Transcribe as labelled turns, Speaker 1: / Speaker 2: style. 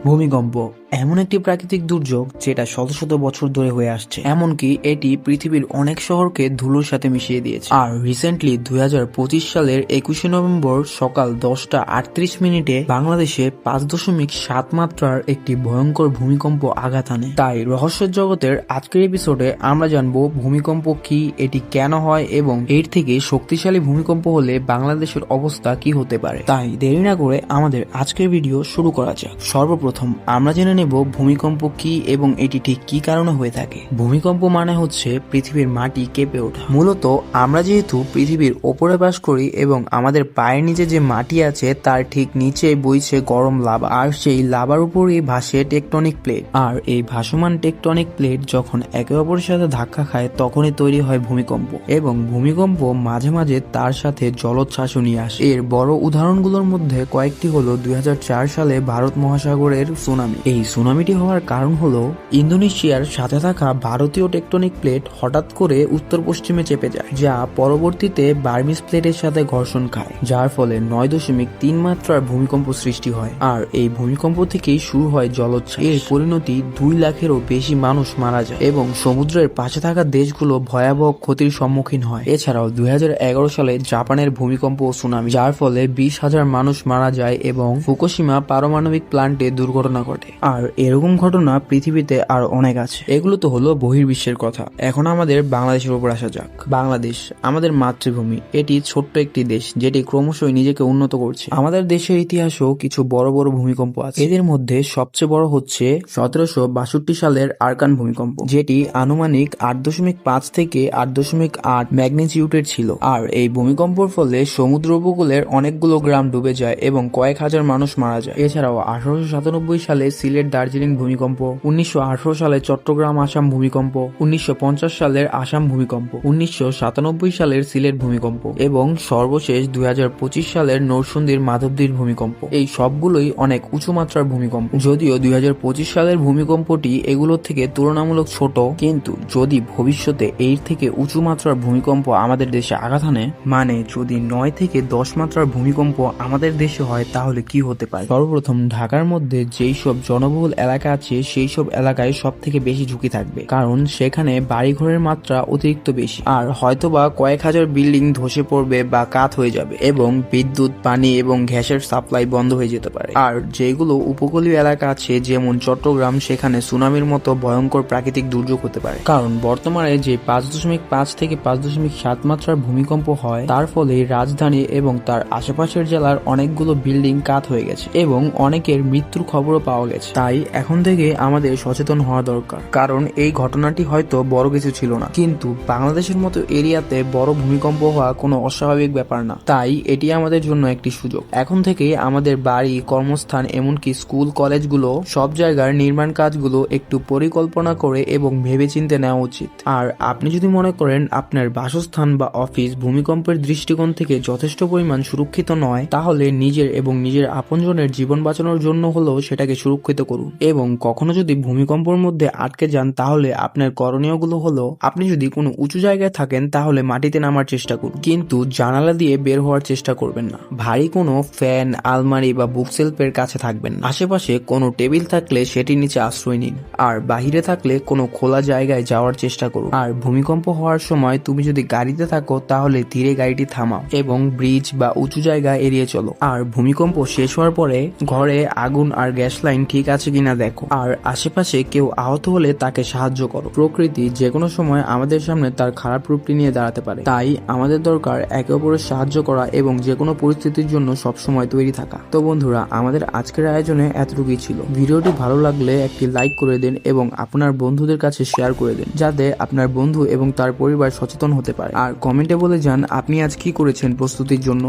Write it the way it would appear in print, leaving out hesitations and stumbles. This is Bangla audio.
Speaker 1: ভূমিকম্প এমন একটি প্রাকৃতিক দুর্যোগ যেটা শত শত বছর ধরে হয়ে আসছে, এমনকি এটি পৃথিবীর অনেক শহরকে ধুলোর সাথে মিশিয়ে দিয়েছে। আর রিসেন্টলি 2025 সালের 21শে নভেম্বর সকাল 10:38 বাংলাদেশে 5.7 মাত্রার একটি ভয়ঙ্কর ভূমিকম্প আঘাত আনে। তাই রহস্যের জগতের আজকের এপিসোডে আমরা জানবো ভূমিকম্প কি, এটি কেন হয় এবং এর থেকে শক্তিশালী ভূমিকম্প হলে বাংলাদেশের অবস্থা কি হতে পারে। তাই দেরি না করে আমাদের আজকের ভিডিও শুরু করা যাক। সর্বপ্রথম আমরা জেনে নেব ভূমিকম্প কি এবং এটি ঠিক কি কারণে হয়ে থাকে। ভূমিকম্প মানে হচ্ছে পৃথিবীর মাটি কেঁপে ওঠা। মূলত আমরা যেহেতু পৃথিবীর ওপরে বাস করি এবং আমাদের পায়ের নিচে যে মাটি আছে তার ঠিক নিচে বইছে গরম লাভা, আর সেই লাভার উপরই ভাসে টেকটনিক প্লেট। আর এই ভাসমান টেকটনিক প্লেট যখন একে অপরের সাথে ধাক্কা খায় তখনই তৈরি হয় ভূমিকম্প, এবং ভূমিকম্প মাঝে মাঝে তার সাথে জলোচ্ছ্বাসও নিয়ে আসে। এর বড় উদাহরণগুলোর মধ্যে কয়েকটি হলো 2004 সালে ভারত মহাসাগরের সুনামি। এই সুনামিটি হওয়ার কারণ হলো ইন্দোনেশিয়ার সাথে থাকা ভারতীয় টেকটনিক প্লেট হঠাৎ করে উত্তর পশ্চিমে চেপে যায়, যা পরবর্তীতে বার্মিজ প্লেটের সাথে ঘর্ষণ খায়, যার ফলে 9.3 মাত্রার ভূমিকম্প সৃষ্টি হয়। আর এই ভূমিকম্প থেকেই শুরু হয় জলোচ্ছ্বাস। এর পরিণতি 2 লাখেরও বেশি মানুষ মারা যায় এবং সমুদ্রের পাশে থাকা দেশগুলো ভয়াবহ ক্ষতির সম্মুখীন হয়। এছাড়াও 2011 সালে জাপানের ভূমিকম্প ও সুনামি, যার ফলে 20,000 মানুষ মারা যায় এবং ফুকুশিমা পারমাণবিক প্ল্যান্টে দুর্ঘটনা ঘটে। আর এরকম ঘটনা পৃথিবীতে আর অনেক আছে। এগুলো তো হলো বহির্বিশ্বের কথা। এখন আমাদের বাংলাদেশের উপর আসা যাক। বাংলাদেশ আমাদের মাতৃভূমি। এটি ছোট্ট একটি দেশ যেটি ক্রমশই নিজেকে উন্নত করছে। আমাদের দেশের ইতিহাসেও কিছু বড় বড় ভূমিকম্প আছে। এদের মধ্যে সবচেয়ে বড় হচ্ছে 1762 সালের আরকান ভূমিকম্প, যেটি আনুমানিক 8.5 থেকে 8.8 ম্যাগনিটিউডের ছিল। আর এই ভূমিকম্পের ফলে সমুদ্র উপকূলের অনেকগুলো গ্রাম ডুবে যায় এবং কয়েক হাজার মানুষ মারা যায়। এছাড়াও 1897 সালে সিলেট দার্জিলিং ভূমিকম্প, 1918 সালে চট্টগ্রাম আসাম ভূমিকম্প, 1950 সালের আসাম ভূমিকম্প, 1997 সালের সিলেট ভূমিকম্প এবং সর্বশেষ 2025 সালের নরসিংদীর মাধবদীর ভূমিকম্প। এই সবগুলোই অনেক উঁচু মাত্রার ভূমিকম্প। যদিও 2025 সালের ভূমিকম্পটি এগুলোর থেকে তুলনামূলক ছোট, কিন্তু যদি ভবিষ্যতে এর থেকে উঁচু মাত্রার ভূমিকম্প আমাদের দেশে আঘাত হানে, মানে যদি 9 থেকে 10 মাত্রার ভূমিকম্প আমাদের দেশে হয়, তাহলে কি হতে পারে। সর্বপ্রথম ঢাকার মধ্যে যেই সব জনবহুল এলাকা আছে সেই সব এলাকায় সব থেকে বেশি ঝুঁকি থাকবে, কারণ সেখানে বাড়িঘরের মাত্রা অতিরিক্ত বেশি, আর হয়তোবা কয়েক হাজার বিল্ডিং ধসে পড়বে বা কাত হয়ে যাবে এবং বিদ্যুৎ, পানি এবং গ্যাসের সাপ্লাই বন্ধ হয়ে যেতে পারে। আর যেগুলো উপকূলীয় এলাকা আছে যেমন চট্টগ্রাম, সেখানে সুনামির মতো ভয়ঙ্কর প্রাকৃতিক দুর্যোগ হতে পারে, কারণ বর্তমানে যে 5.5 থেকে 5.7 মাত্রার ভূমিকম্প হয় তার ফলে রাজধানী এবং তার আশেপাশের জেলার অনেকগুলো বিল্ডিং কাত হয়ে গেছে এবং অনেকের মৃত্যুর খবরও পাওয়া গেছে। তাই এখন থেকে আমাদের সচেতন হওয়া দরকার, কারণ এই ঘটনাটি হয়তো বড় কিছু ছিল না, কিন্তু বাংলাদেশের মতো এরিয়াতে বড় ভূমিকম্প হওয়া কোনো অস্বাভাবিক ব্যাপার না। তাই এটি আমাদের জন্য একটি সুযোগ। এখন থেকে আমাদের বাড়ি, কর্মস্থান, এমনকি স্কুল, কলেজগুলো, সব জায়গার নির্মাণ কাজগুলো একটু পরিকল্পনা করে এবং ভেবেচিন্তে নেওয়া উচিত। আর আপনি যদি মনে করেন আপনার বাসস্থান বা অফিস ভূমিকম্পের দৃষ্টিকোণ থেকে যথেষ্ট পরিমাণ সুরক্ষিত নয়, তাহলে নিজের এবং নিজের আপনজনের জীবন বাঁচানোর জন্য হলেও সেটাকে সুরক্ষিত করুন। এবং কখনো যদি ভূমিকম্পের মধ্যে আটকে যান, তাহলে আপনার করণীয়গুলো হলো, আপনি যদি কোনো উঁচু জায়গায় থাকেন তাহলে মাটিতে নামার চেষ্টা করুন, কিন্তু জানালা দিয়ে বের হওয়ার চেষ্টা করবেন না। ভারী কোনো ফ্যান, আলমারি বা বুক সেলফের কাছে থাকবেন না। আশেপাশে কোনো টেবিল থাকলে সেটির নিচে আশ্রয় নিন। আর বাহিরে থাকলে কোনো খোলা জায়গায় যাওয়ার চেষ্টা করুন। আর ভূমিকম্প হওয়ার সময় তুমি যদি গাড়িতে থাকো তাহলে ধীরে গাড়িটি থামাও এবং ব্রিজ বা উঁচু জায়গা এড়িয়ে চলো। আর ভূমিকম্প শেষ হওয়ার পরে ঘরে আগুন আর গ্যাস লাইন ঠিক আছে কিনা দেখো, আর আশেপাশে কেউ আহত হলে তাকে সাহায্য করো। প্রকৃতি যে কোনো সময় আমাদের সামনে তার খারাপ রূপটি নিয়ে দাঁড়াতে পারে, তাই আমাদের দরকার একে অপরের সাহায্য করা এবং যে কোনো পরিস্থিতির জন্য সবসময় তৈরি থাকা। তো বন্ধুরা, আমাদের আজকের আয়োজনে এতটুকুই ছিল। ভিডিওটি ভালো লাগলে একটি লাইক করে দিন এবং আপনার বন্ধুদের কাছে শেয়ার করে দিন, যাতে আপনার বন্ধু এবং তার পরিবার সচেতন হতে পারে। আর কমেন্টে বলে যান আপনি আজ কি করেছেন প্রস্তুতির জন্য।